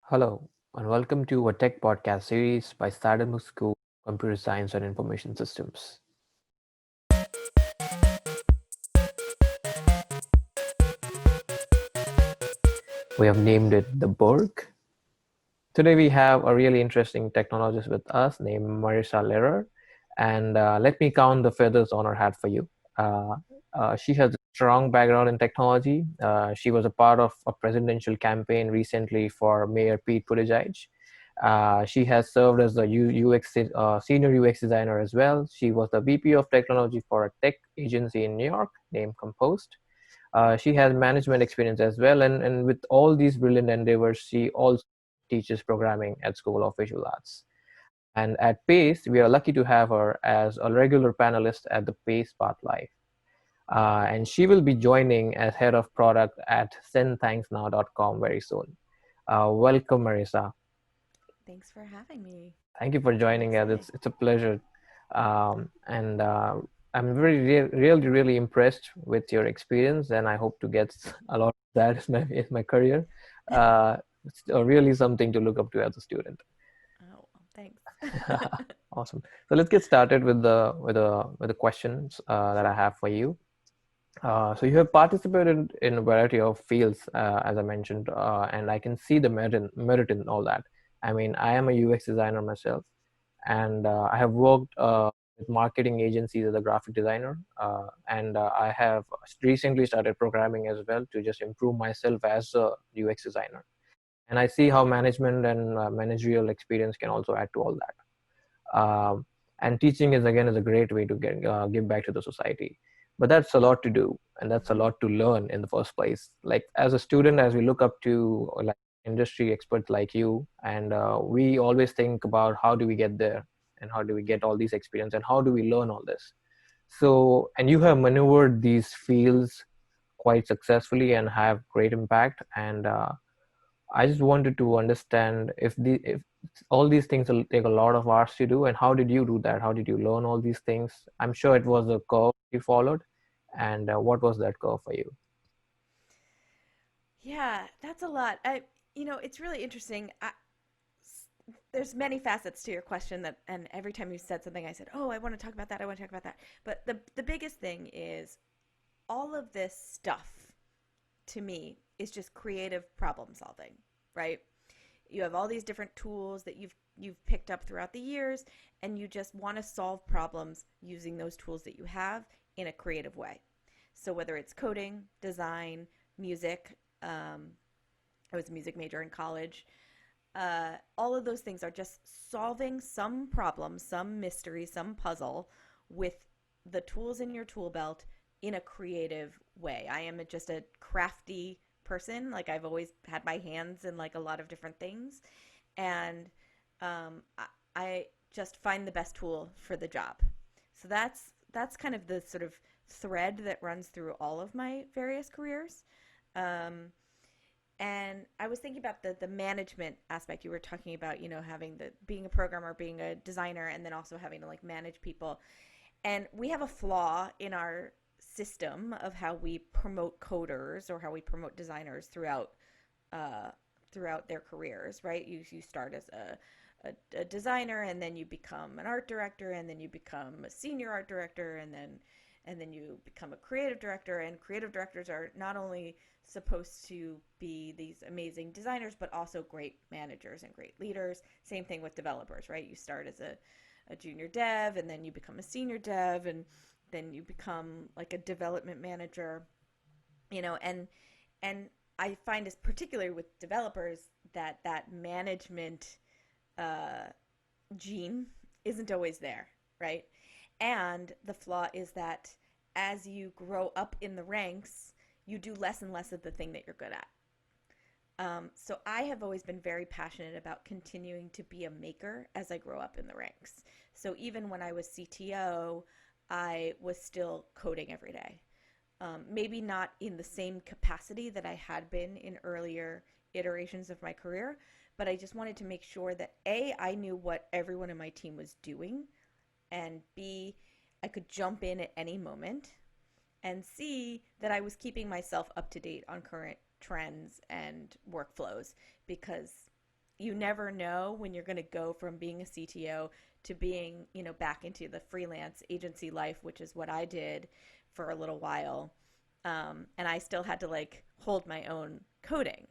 Hello, and welcome to a tech podcast series by Seidenberg School of Computer Science and Information Systems. We have named it the Borg. Today we have a really interesting technologist with us named Marissa Lerer, and let me count the feathers on her hat for you. Uh, she has a strong background in technology. She was a part of a presidential campaign recently for Mayor Pete Buttigieg. She has served as a senior UX designer as well. She was the VP of technology for a tech agency in New York named Compost. She has management experience as well, and with all these brilliant endeavors, she also teaches programming at School of Visual Arts. And at PACE, we are lucky to have her as a regular panelist at the PACE Spotlight. And she will be joining as head of product at sendthanksnow.com very soon. Welcome, Marissa. Thanks for having me. Thank you for I'm joining us. excited. It's a pleasure, and I'm really impressed with your experience, and I hope to get a lot of that in my career. It's really something to look up to as a student. Oh, thanks. Awesome. So let's get started with the questions that I Sure. have for you. So you have participated in a variety of fields, as I mentioned, and I can see the merit in all that. I mean, I am a UX designer myself, and I have worked with marketing agencies as a graphic designer, and I have recently started programming as well to just improve myself as a UX designer. And I see how management and managerial experience can also add to all that. And teaching is a great way to give back to the society. But that's a lot to do, and that's a hmm lot to learn in the first place. Like as a student, as we look up to like industry experts like you, and we always think about how do we get there, and how do we get all these experience, and how do we learn all this. So, and you have maneuvered these fields quite successfully and have great impact. And I just wanted to understand if all these things will take a lot of hours to do, and how did you do that? How did you learn all these things? I'm sure it was a curve you followed, and what was that curve for you? Yeah, that's a lot. It's really interesting. There's many facets to your question and every time you said something, I said, "Oh, I want to talk about that. I want to talk about that." But the biggest thing is all of this stuff to me is just creative problem solving, right? You have all these different tools that you've picked up throughout the years, and you just want to solve problems using those tools that you have in a creative way. So whether it's coding, design, music, I was a music major in college. All of those things are just solving some problem, some mystery, some puzzle with the tools in your tool belt in a creative way. I am just a crafty person. Like I've always had my hands in like a lot of different things, and I just find the best tool for the job. So that's kind of the sort of thread that runs through all of my various careers. Um, and I was thinking about the management aspect you were talking about, having the being a programmer, being a designer, and then also having to like manage people. And we have a flaw in our system of how we promote coders or how we promote designers uh, throughout their careers, right? You start as a designer, and then you become an art director, and then you become a senior art director, and then you become a creative director. And creative directors are not only supposed to be these amazing designers, but also great managers and great leaders. Same thing with developers, right? You start as a junior dev, and then you become a senior dev, and then you become like a development manager, and I find, as particularly with developers, that management uh, gene isn't always there, right? And the flaw is that as you grow up in the ranks, you do less and less of the thing that you're good at. So I have always been very passionate about continuing to be a maker as I grow up in the ranks. So even when I was CTO, I was still coding every day. Maybe not in the same capacity that I had been in earlier iterations of my career, but I just wanted to make sure that A, I knew what everyone in my team was doing, and B, I could jump in at any moment, and C, that I was keeping myself up to date on current trends and workflows, because you never know when you're going to go from being a CTO to being, back into the freelance agency life, which is what I did for a little while. And I still had to like hold my own coding.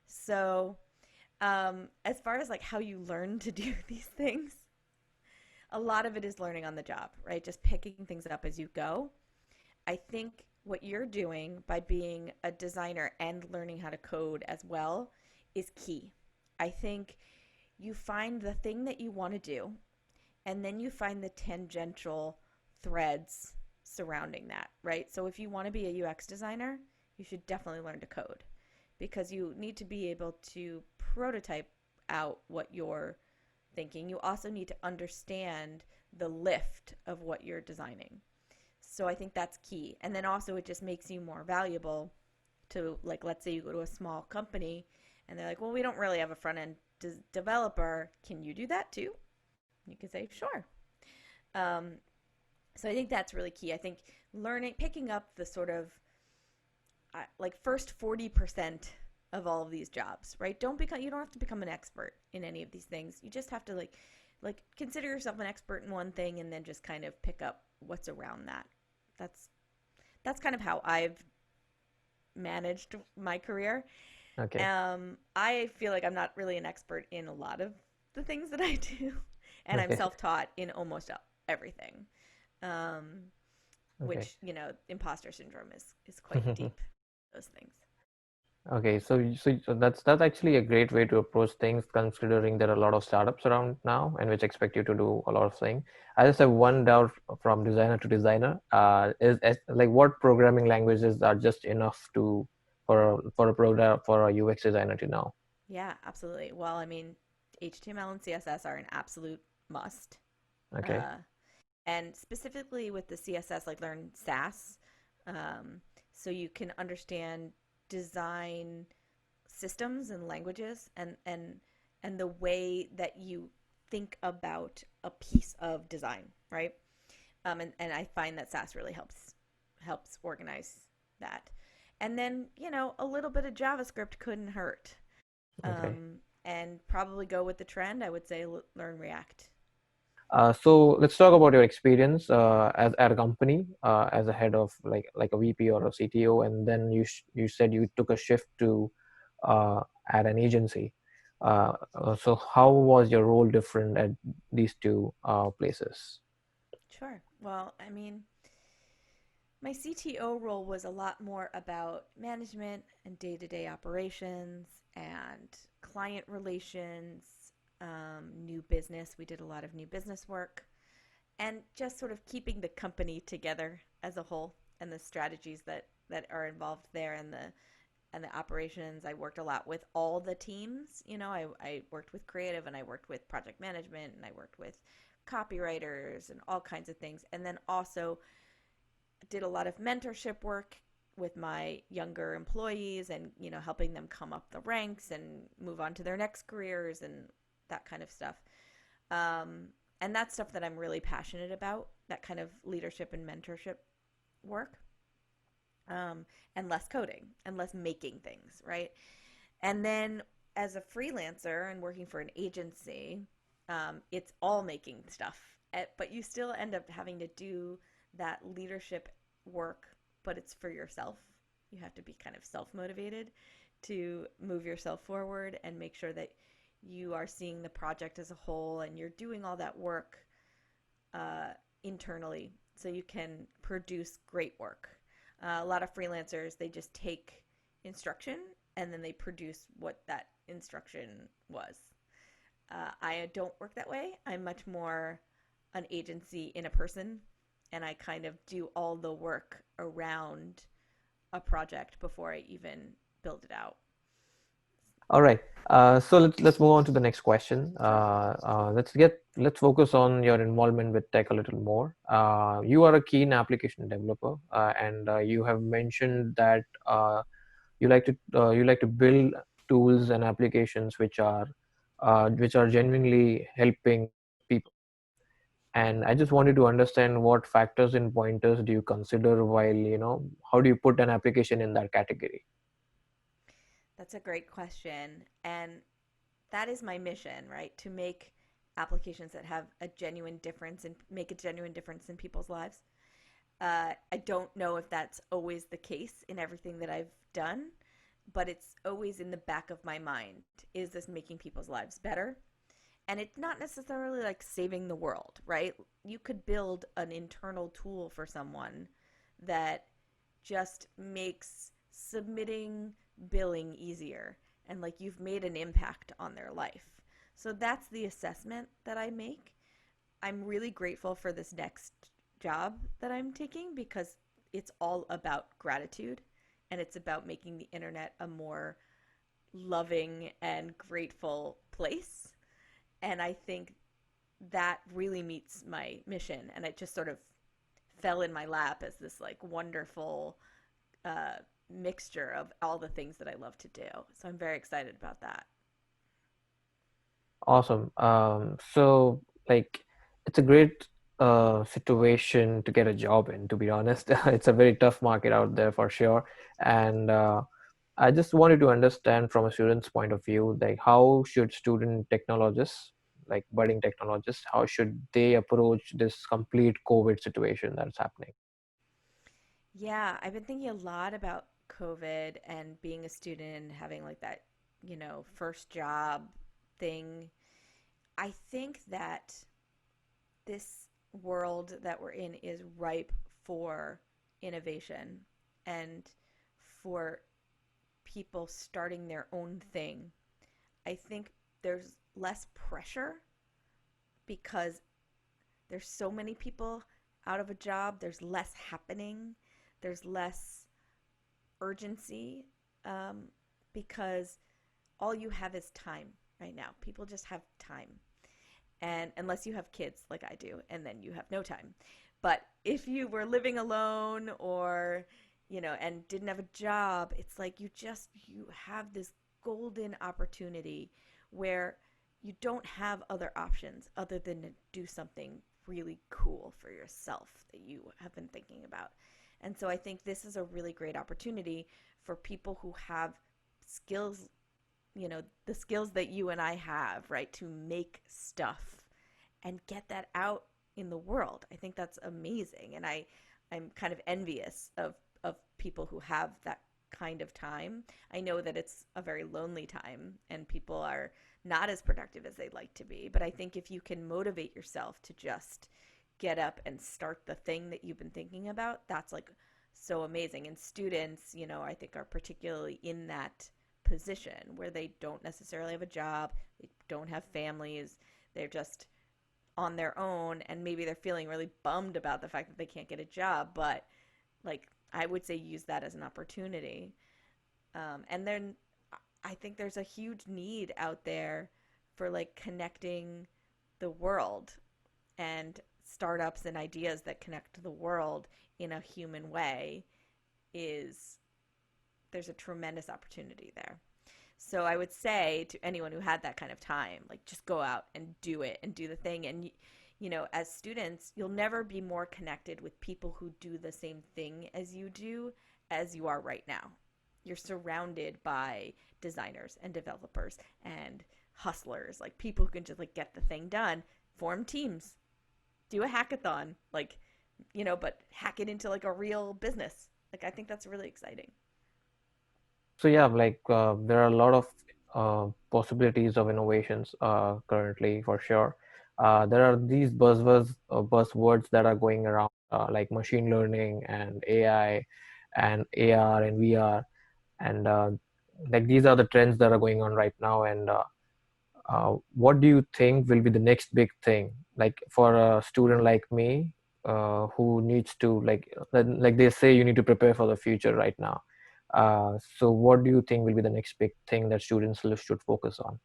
So, as far as like how you learn to do these things, a lot of it is learning on the job, right? Just picking things up as you go. I think what you're doing by being a designer and learning how to code as well is key. I think you find the thing that you want to do, and then you find the tangential threads surrounding that, right? So if you want to be a UX designer, you should definitely learn to code because you need to be able to prototype out what you're thinking. You also need to understand the lift of what you're designing. So I think that's key. And then also it just makes you more valuable to, like, let's say you go to a small company and they're like, well, we don't really have a front end developer. Can you do that too? You can say, sure. Um, so I think that's really key. I think picking up the sort of like first 40% of all of these jobs, right? You don't have to become an expert in any of these things. You just have to like consider yourself an expert in one thing and then just kind of pick up what's around that. That's that's kind of how I've managed my career. Okay. I feel like I'm not really an expert in a lot of the things that I do, and I'm Okay. self-taught in almost everything. Um, Okay. which imposter syndrome is quite deep. Those things. Okay, so that's actually a great way to approach things, considering there are a lot of startups around now, and which expect you to do a lot of things. I just have one doubt from designer to designer. Is like what programming languages are just enough to for a program for a UX designer to know? Yeah, absolutely. Well, I mean, HTML and CSS are an absolute must. Okay. Uh, and specifically with the CSS, like learn Sass, um, so you can understand design systems and languages and the way that you think about a piece of design, right? And I find that Sass really helps organize that. And then a little bit of JavaScript couldn't hurt. Okay. And probably go with the trend. I would say learn React. So let's talk about your experience as at a company as a head of like a VP or a CTO, and then you said you took a shift to uh, at an agency. So how was your role different at these two places? Sure. Well, I mean, my CTO role was a lot more about management and day to day operations and client relations, new business. We did a lot of new business work and just sort of keeping the company together as a whole and the strategies that are involved there and the operations. I worked a lot with all the teams. I worked with creative and I worked with project management and I worked with copywriters and all kinds of things. And then also did a lot of mentorship work with my younger employees and helping them come up the ranks and move on to their next careers and that kind of stuff. um, and that's stuff that I'm really passionate about, that kind of leadership and mentorship work. um, and less coding and less making things, right? And then as a freelancer and working for an agency, it's all making stuff, but you still end up having to do that leadership work, but it's for yourself. You have to be kind of self motivated to move yourself forward and make sure that you are seeing the project as a whole and you're doing all that work uh, internally so you can produce great work. A lot of freelancers, they just take instruction and then they produce what that instruction was. I don't work that way. I'm much more an agency in a person, and I kind of do all the work around a project before I even build it out. All right. So let's move on to the next question. Sure. Let's focus on your involvement with tech a little more. You are a keen application developer, and you have mentioned that you like to build tools and applications which are genuinely helping people. And I just wanted to understand what factors and pointers do you consider while how do you put an application in that category? That's a great question. And that is my mission, right? To make applications that have a genuine difference and make a genuine difference in people's lives. I don't know if that's always the case in everything that I've done, but it's always in the back of my mind. Is this making people's lives better? And it's not necessarily like saving the world, right? You could build an internal tool for someone that just makes submitting billing easier, and like you've made an impact on their life. So that's the assessment that I make. I'm really grateful for this next job that I'm taking because it's all about gratitude, and it's about making the internet a more loving and grateful place. And I think that really meets my mission. And it just sort of fell in my lap as this like wonderful uh, mixture of all the things that I love to do. So I'm very excited about that. Awesome. So like it's a great situation to get a job in, to be honest. It's a very tough market out there for sure. And I just wanted to understand from a student's point of view, like how should student technologists, like budding technologists, how should they approach this complete COVID situation that's happening? Yeah, I've been thinking a lot about COVID and being a student and having like that, first job thing. I think that this world that we're in is ripe for innovation and for people starting their own thing. I think there's less pressure because there's so many people out of a job, there's less happening, there's less urgency, um, because all you have is time right now. People just have time. And unless you have kids like I do, and then you have no time. But if you were living alone or, and didn't have a job, it's like you have this golden opportunity where you don't have other options other than to do something really cool for yourself that you have been thinking about. And so I think this is a really great opportunity for people who have skills, the skills that you and I have, right, to make stuff and get that out in the world. I think that's amazing. And I'm kind of envious of people who have that kind of time. I know that it's a very lonely time and people are not as productive as they'd like to be. But I think if you can motivate yourself to just get up and start the thing that you've been thinking about, that's like so amazing. And students, I think are particularly in that position where they don't necessarily have a job, they don't have families, they're just on their own, and maybe they're feeling really bummed about the fact that they can't get a job, but like I would say use that as an opportunity. And then I think there's a huge need out there for like connecting the world and startups and ideas that connect the world in a human way. Is There's a tremendous opportunity there. So I would say to anyone who had that kind of time, like just go out and do it and do the thing. And, as students, you'll never be more connected with people who do the same thing as you are right now. You're surrounded by designers and developers and hustlers, like people who can just like get the thing done, form teams, do a hackathon, like, but hack it into like a real business. Like I think that's really exciting. So yeah, like there are a lot of possibilities of innovations currently for sure. There are these buzzwords that are going around, like machine learning and AI and AR and VR, and like these are the trends that are going on right now. And what do you think will be the next big thing, like for a student like me, who needs to like they say you need to prepare for the future right now. So what do you think will be the next big thing that students should focus on?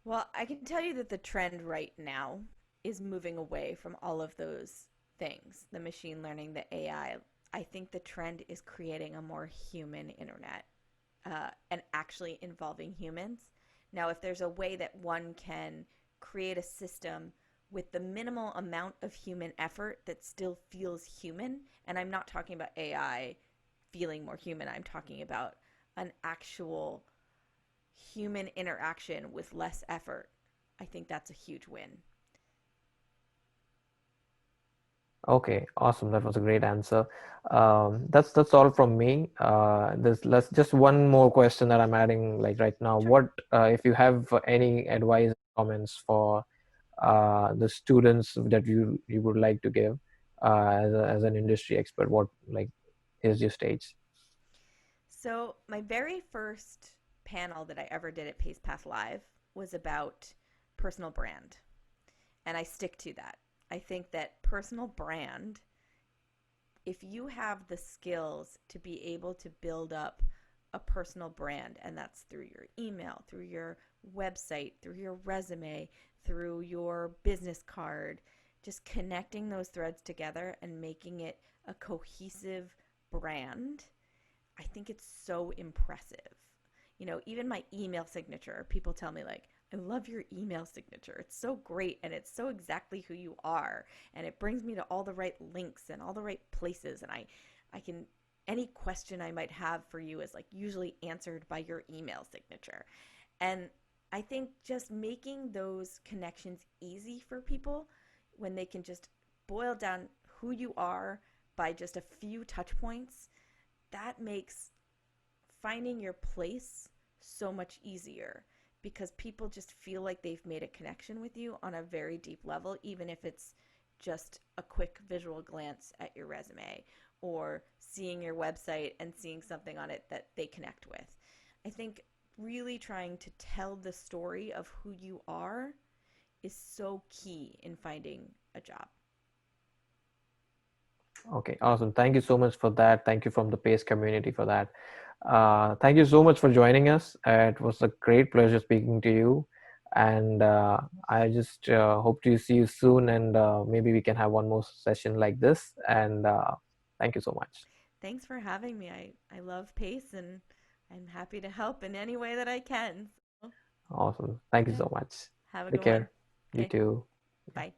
Well, I can tell you that the trend right now is moving away from all of those things, the machine learning, the AI. I think the trend is creating a more human internet, and actually involving humans. Now, if there's a way that one can create a system with the minimal amount of human effort that still feels human, and I'm not talking about AI feeling more human, I'm talking about an actual human interaction with less effort, I think that's a huge win. Okay, awesome. That was a great answer. That's all from me. There's let's just one more question that I'm adding like right now. Sure. What if you have any advice, comments for the students that you would like to give as an industry expert? What like is your stage? So, my very first panel that I ever did at Pace Path Live was about personal brand, and I stick to that. I think that personal brand, if you have the skills to be able to build up a personal brand, and that's through your email, through your website, through your resume, through your business card, just connecting those threads together and making it a cohesive brand, I think it's so impressive. Even my email signature, people tell me, like, I love your email signature. It's so great and it's so exactly who you are. And it brings me to all the right links and all the right places. And I can, any question I might have for you is like usually answered by your email signature. And I think just making those connections easy for people when they can just boil down who you are by just a few touch points, that makes finding your place so much easier because people just feel like they've made a connection with you on a very deep level, even if it's just a quick visual glance at your resume or seeing your website and seeing something on it that they connect with. I think really trying to tell the story of who you are is so key in finding a job. Okay, awesome. Thank you so much for that. Thank you from the PACE community for that. Thank you so much for joining us. It was a great pleasure speaking to you. And I just hope to see you soon. And maybe we can have one more session like this. And thank you so much. Thanks for having me. I love Pace and I'm happy to help in any way that I can. So, Awesome. Thank you yeah, so much. have a Take good one. care. You Okay, too. bye.